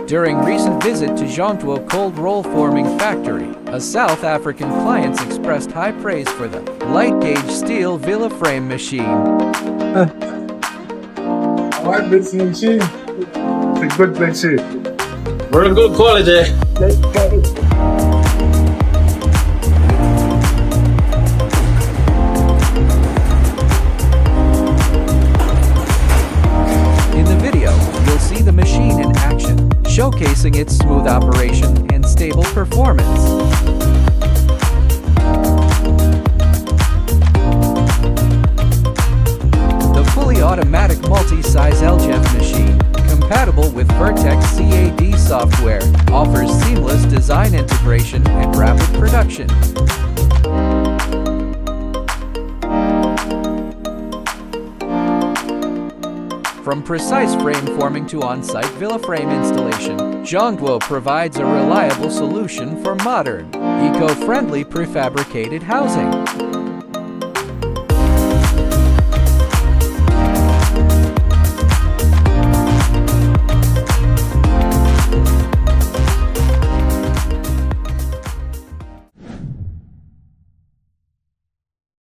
During recent visit to Zhongtuo cold roll forming factory, a South African client expressed high praise for the light gauge steel villa frame machine. I like this machine. It's a good machine. Very good quality. In the video, you'll see the machine in action, showcasing its smooth operation and stable performance. The fully automatic multi-size LGSF machine, compatible with Vertex CAD software, offers seamless design integration and rapid production. From precise frame forming to on-site villa frame installation, Zhongtuo provides a reliable solution for modern, eco-friendly prefabricated housing.